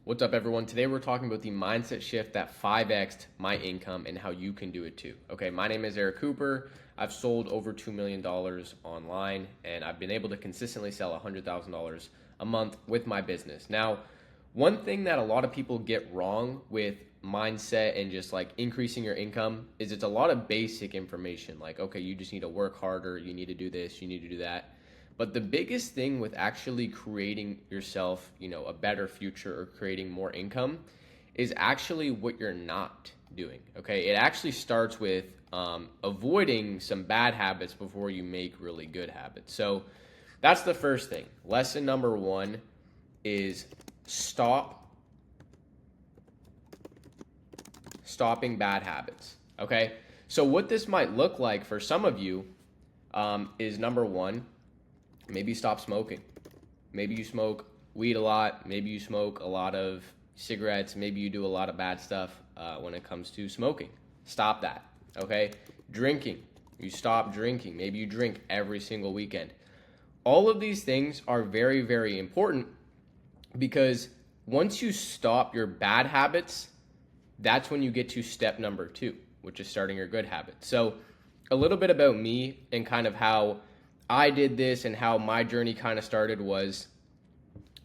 What's up, everyone? Today we're talking about the mindset shift that 5x'd my income and how you can do it too. Okay, my name is Eric Cooper. I've sold over $2 million online, and I've been able to consistently sell $100,000 a month with my business. Now, one thing that a lot of people get wrong with mindset and just like increasing your income is it's a lot of basic information. Like, okay, you just need to work harder, you need to do this, you need to do that. But the biggest thing with actually creating yourself, a better future or creating more income is actually what you're not doing. Okay, it actually starts with avoiding some bad habits before you make really good habits. So that's the first thing. Lesson number one is stopping bad habits. Okay, so what this might look like for some of you is number one, maybe stop smoking. Maybe you smoke weed a lot. Maybe you smoke a lot of cigarettes. Maybe you do a lot of bad stuff when it comes to smoking. Stop that, okay? Drinking. You stop drinking. Maybe you drink every single weekend. All of these things are very, very important because once you stop your bad habits, that's when you get to step number two, which is starting your good habits. So a little bit about me and kind of how I did this and how my journey kind of started was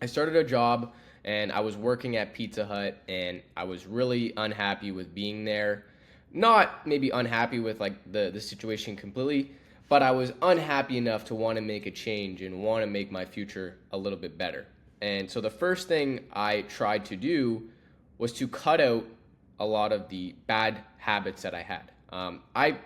I started a job and I was working at Pizzahut and I was really unhappy with being there. Not maybe unhappy with like the situation completely, but I was unhappy enough to want to make a change and want to make my future a little bit better. And so the first thing I tried to do was to cut out a lot of the bad habits that I had. I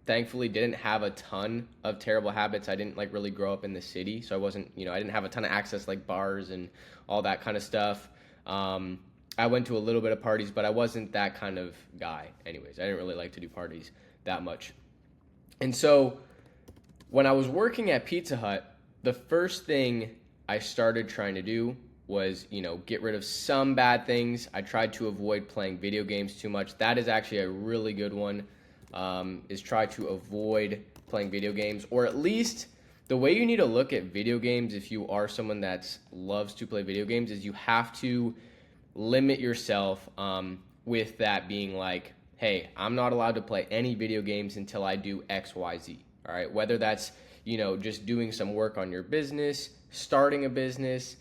thankfully didn't have a ton of terrible habits. I didn't like really grow up in the city, so I wasn't, I didn't have a ton of access like bars and all that kind of stuff. I went to a little bit of parties, but I wasn't that kind of guy anyways. I didn't really like to do parties that much. And so when I was working at Pizza Hut, the first thing I started trying to do was, get rid of some bad things. I tried to avoid playing video games too much. That is actually a really good one. Is try to avoid playing video games, or at least the way you need to look at video games if you are someone that loves to play video games is you have to limit yourself with that being like, hey, I'm not allowed to play any video games until I do XYZ. All right, whether that's just doing some work on your business, starting a business,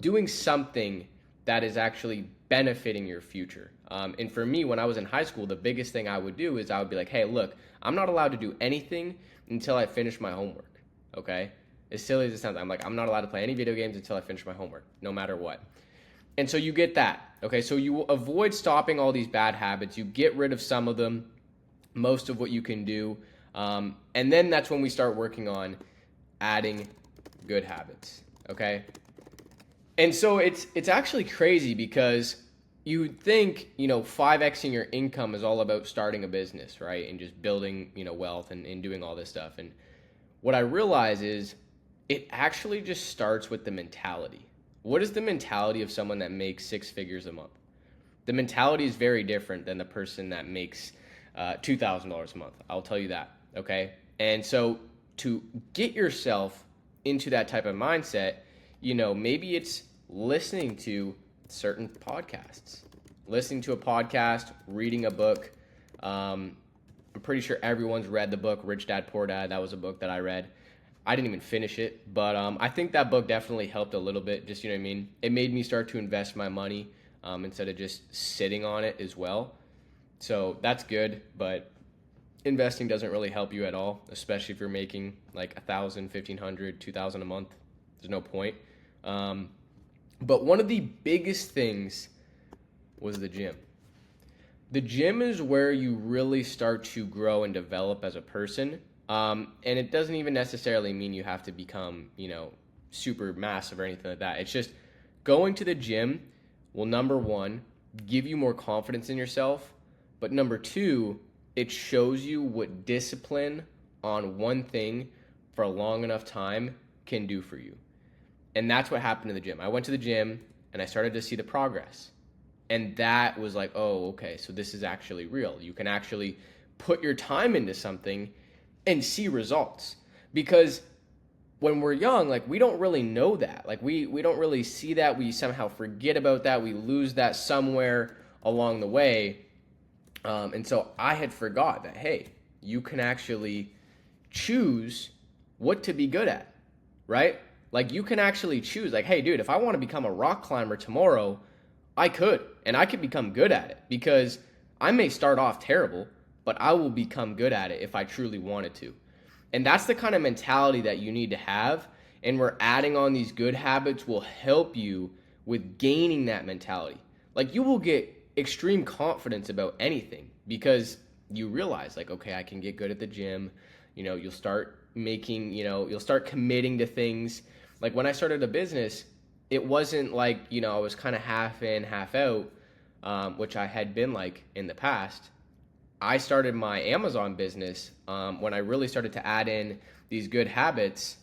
doing something that is actually benefiting your future. And for me, when I was in high school, the biggest thing I would do is I would be like, hey, look, I'm not allowed to do anything until I finish my homework, okay? As silly as it sounds, I'm not allowed to play any video games until I finish my homework, no matter what. And so you get that, okay? So you avoid stopping all these bad habits. You get rid of some of them, most of what you can do. And then that's when we start working on adding good habits, okay? And so it's actually crazy because you would think, 5xing your income is all about starting a business, right? And just building, wealth and doing all this stuff. And what I realize is it actually just starts with the mentality. What is the mentality of someone that makes six figures a month? The mentality is very different than the person that makes $2,000 a month. I'll tell you that, okay? And so to get yourself into that type of mindset, maybe it's listening to certain podcasts, listening to a podcast, reading a book. I'm pretty sure everyone's read the book Rich Dad Poor Dad. That was a book that I read. I didn't even finish it, but I think that book definitely helped a little bit. Just, it made me start to invest my money instead of just sitting on it as well. So that's good, but investing doesn't really help you at all, especially if you're making like $1,000, $1,500, $2,000 a month. There's no point. But one of the biggest things was the gym. The gym is where you really start to grow and develop as a person. And it doesn't even necessarily mean you have to become, super massive or anything like that. It's just going to the gym will, number one, give you more confidence in yourself. But number two, it shows you what discipline on one thing for a long enough time can do for you. And that's what happened in the gym. I went to the gym and I started to see the progress. And that was like, oh, okay, so this is actually real. You can actually put your time into something and see results. Because when we're young, like we don't really know that. Like we don't really see that. We somehow forget about that. We lose that somewhere along the way. And so I had forgot that, hey, you can actually choose what to be good at, right? Like you can actually choose, like, hey, dude, if I want to become a rock climber tomorrow, I could, and I could become good at it because I may start off terrible, but I will become good at it if I truly wanted to. And that's the kind of mentality that you need to have. And we're adding on these good habits will help you with gaining that mentality. Like you will get extreme confidence about anything because you realize like, okay, I can get good at the gym. You'll start making, you'll start committing to things. Like when I started a business, it wasn't like, I was kind of half in, half out, which I had been like in the past. I started my Amazon business when I really started to add in these good habits.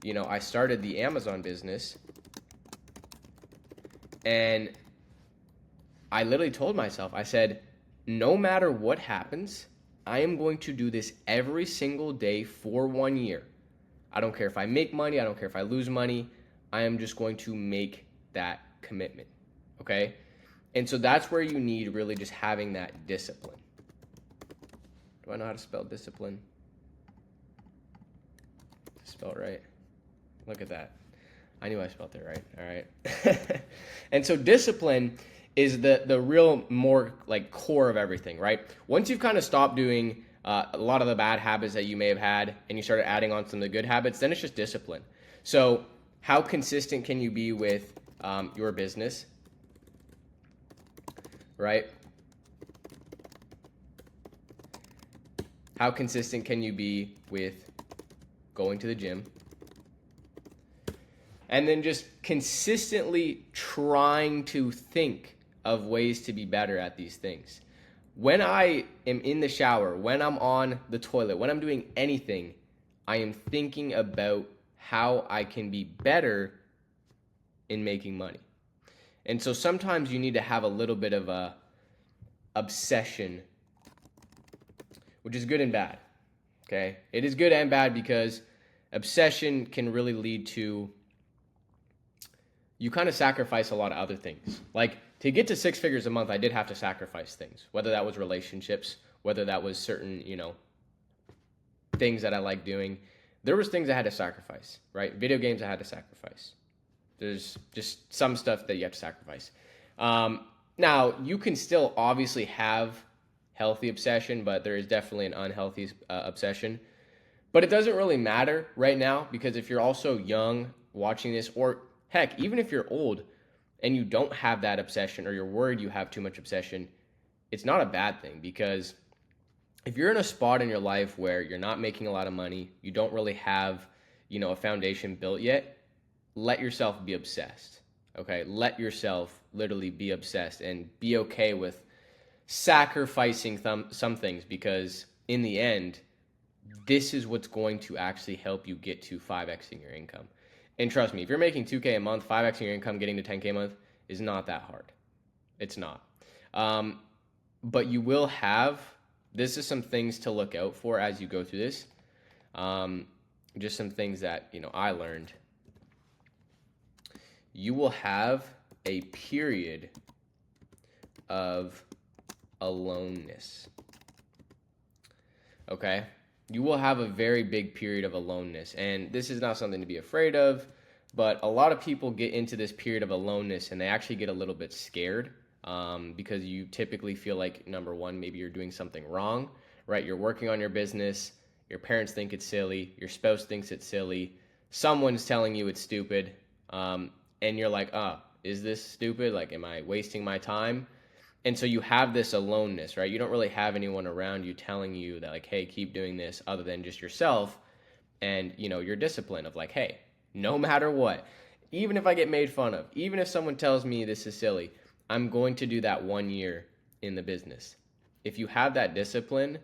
I started the Amazon business and I literally told myself, I said, no matter what happens, I am going to do this every single day for 1 year. I don't care if I make money. I don't care if I lose money. I am just going to make that commitment. Okay? And so that's where you need really just having that discipline. Do I know how to spell discipline? Spell it right. Look at that. I knew I spelled it right. All right. And so discipline is the real more like core of everything, right? Once you've kind of stopped doing a lot of the bad habits that you may have had and you started adding on some of the good habits, then it's just discipline. So how consistent can you be with your business, right? How consistent can you be with going to the gym? And then just consistently trying to think of ways to be better at these things. When I am in the shower, when I'm on the toilet, when I'm doing anything, I am thinking about how I can be better in making money. And so sometimes you need to have a little bit of a obsession, which is good and bad. Okay? It is good and bad because obsession can really lead to you kind of sacrifice a lot of other things. Like to get to 6 figures a month, I did have to sacrifice things, whether that was relationships, whether that was certain, things that I like doing. There was things I had to sacrifice, right? Video games I had to sacrifice. There's just some stuff that you have to sacrifice. Now, you can still obviously have healthy obsession, but there is definitely an unhealthy obsession. But it doesn't really matter right now because if you're also young watching this, or heck, even if you're old and you don't have that obsession or you're worried you have too much obsession, it's not a bad thing because if you're in a spot in your life where you're not making a lot of money, you don't really have, a foundation built yet, let yourself be obsessed, okay? Let yourself literally be obsessed and be okay with sacrificing some things because in the end, this is what's going to actually help you get to 5xing your income. And trust me, if you're making 2K a month, 5xing your income, getting to 10K a month is not that hard. It's not. But you will have, this is some things to look out for as you go through this. Just some things that, I learned. You will have a period of aloneness. Okay? You will have a very big period of aloneness. And this is not something to be afraid of, but a lot of people get into this period of aloneness and they actually get a little bit scared because you typically feel like, number one, maybe you're doing something wrong, right? You're working on your business. Your parents think it's silly. Your spouse thinks it's silly. Someone's telling you it's stupid. And you're like, is this stupid? Like, am I wasting my time? And so you have this aloneness, right? You don't really have anyone around you telling you that, like, hey, keep doing this other than just yourself and, your discipline of like, hey, no matter what, even if I get made fun of, even if someone tells me this is silly, I'm going to do that 1 year in the business. If you have that discipline,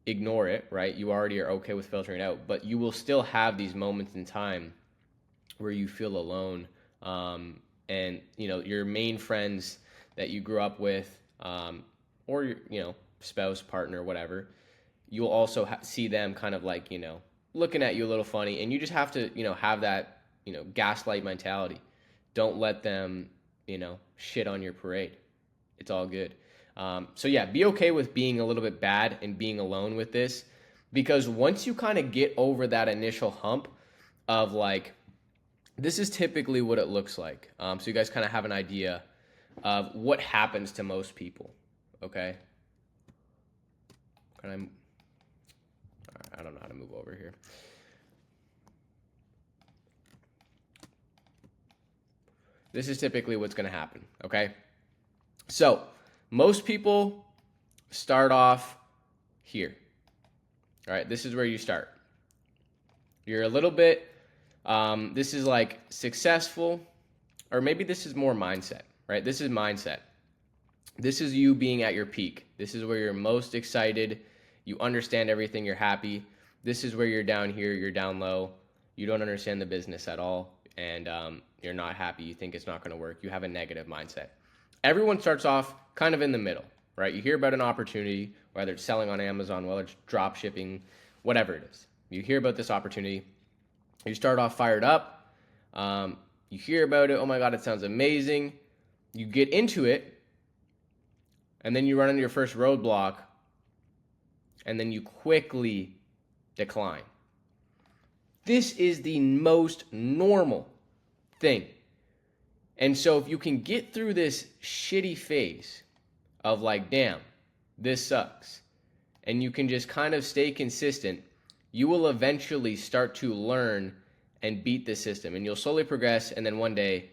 ignore it, right? You already are okay with filtering it out, but you will still have these moments in time where you feel alone. And, your main friends that you grew up with, or your, spouse, partner, whatever, you'll also see them kind of like, looking at you a little funny, and you just have to, have that, gaslight mentality. Don't let them, shit on your parade. It's all good. So yeah, be okay with being a little bit bad and being alone with this, because once you kind of get over that initial hump of like, this is typically what it looks like. So you guys kind of have an idea of what happens to most people. Okay. I don't know how to move over here. This is typically what's going to happen. Okay. So most people start off here. All right. This is where you start. You're a little bit, this is like successful, or maybe this is more mindset, right? This is mindset. This is you being at your peak. This is where you're most excited. You understand everything. You're happy. This is where you're down here. You're down low. You don't understand the business at all. And you're not happy. You think it's not going to work. You have a negative mindset. Everyone starts off kind of in the middle, right? You hear about an opportunity, whether it's selling on Amazon, whether it's drop shipping, whatever it is. You hear about this opportunity. You start off fired up. You hear about it. Oh my God, it sounds amazing. You get into it. And then you run into your first roadblock. And then you quickly decline. This is the most normal thing. And so if you can get through this shitty phase of like, damn, this sucks, and you can just kind of stay consistent, you will eventually start to learn and beat the system. And you'll slowly progress, and then one day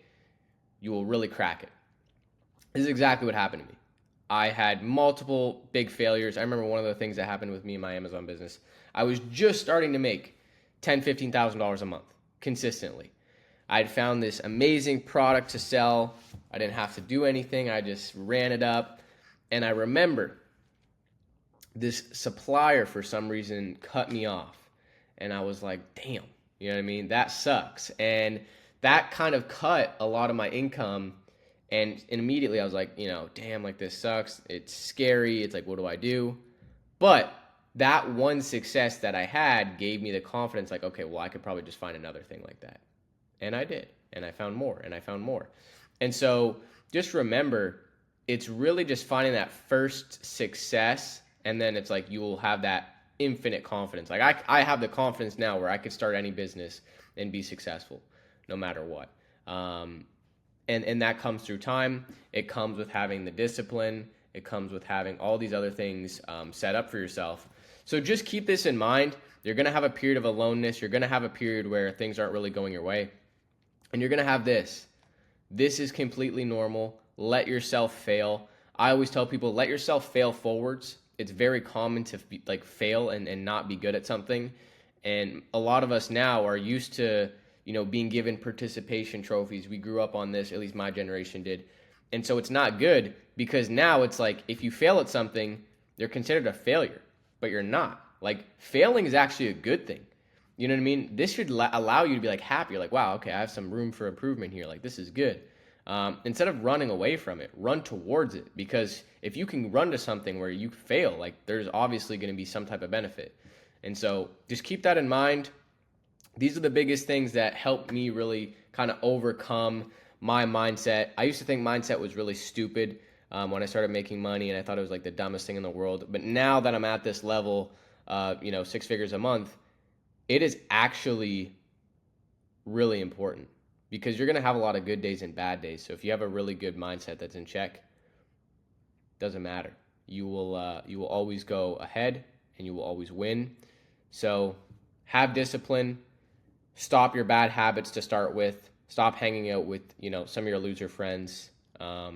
you will really crack it. This is exactly what happened to me. I had multiple big failures. I remember one of the things that happened with me in my Amazon business. I was just starting to make $10,000, $15,000 a month consistently. I had found this amazing product to sell. I didn't have to do anything. I just ran it up. And I remember this supplier for some reason cut me off. And I was like, damn, you know what I mean? That sucks. And that kind of cut a lot of my income. And immediately I was like, damn, like this sucks. It's scary. It's like, what do I do? But that one success that I had gave me the confidence, like, okay, well, I could probably just find another thing like that. And I did. And I found more. And I found more. And so just remember, it's really just finding that first success. And then it's like you will have that infinite confidence. Like I have the confidence now where I could start any business and be successful no matter what. And that comes through time. It comes with having the discipline. It comes with having all these other things set up for yourself. So just keep this in mind. You're going to have a period of aloneness. You're going to have a period where things aren't really going your way. And you're going to have this. This is completely normal. Let yourself fail. I always tell people, let yourself fail forwards. It's very common to fail and not be good at something. And a lot of us now are used to being given participation trophies. We grew up on this, at least my generation did. And so it's not good because now it's like if you fail at something, you're considered a failure, but you're not. Like failing is actually a good thing. You know what I mean? This should allow you to be like happy. You're like, wow, okay, I have some room for improvement here. Like this is good. Instead of running away from it, run towards it. Because if you can run to something where you fail, like there's obviously going to be some type of benefit. And so just keep that in mind. These are the biggest things that helped me really kind of overcome my mindset. I used to think mindset was really stupid when I started making money, and I thought it was like the dumbest thing in the world. But now that I'm at this level, 6 figures a month, it is actually really important because you're going to have a lot of good days and bad days. So if you have a really good mindset that's in check, doesn't matter. You will always go ahead and you will always win. So have discipline. Stop your bad habits to start with. Stop hanging out with, some of your loser friends, or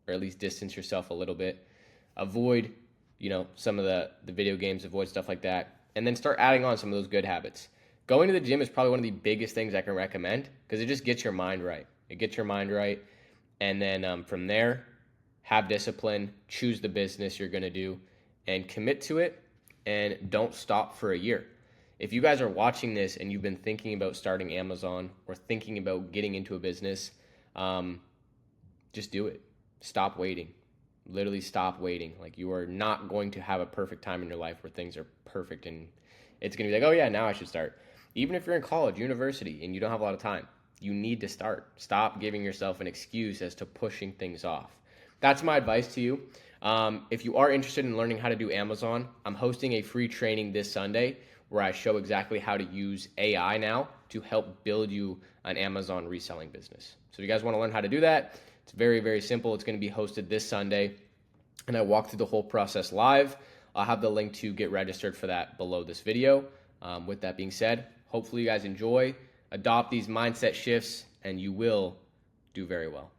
at least distance yourself a little bit. Avoid, some of the video games, avoid stuff like that. And then start adding on some of those good habits. Going to the gym is probably one of the biggest things I can recommend because it just gets your mind right. It gets your mind right. And then from there, have discipline, choose the business you're going to do, and commit to it, and don't stop for a year. If you guys are watching this and you've been thinking about starting Amazon or thinking about getting into a business, just do it. Stop waiting. Literally stop waiting. Like you are not going to have a perfect time in your life where things are perfect and it's going to be like, oh yeah, now I should start. Even if you're in college, university, and you don't have a lot of time, you need to start. Stop giving yourself an excuse as to pushing things off. That's my advice to you. If you are interested in learning how to do Amazon, I'm hosting a free training this Sunday where I show exactly how to use AI now to help build you an Amazon reselling business. So if you guys want to learn how to do that, it's very, very simple. It's going to be hosted this Sunday, and I walk through the whole process live. I'll have the link to get registered for that below this video. With that being said, hopefully you guys enjoy, adopt these mindset shifts, and you will do very well.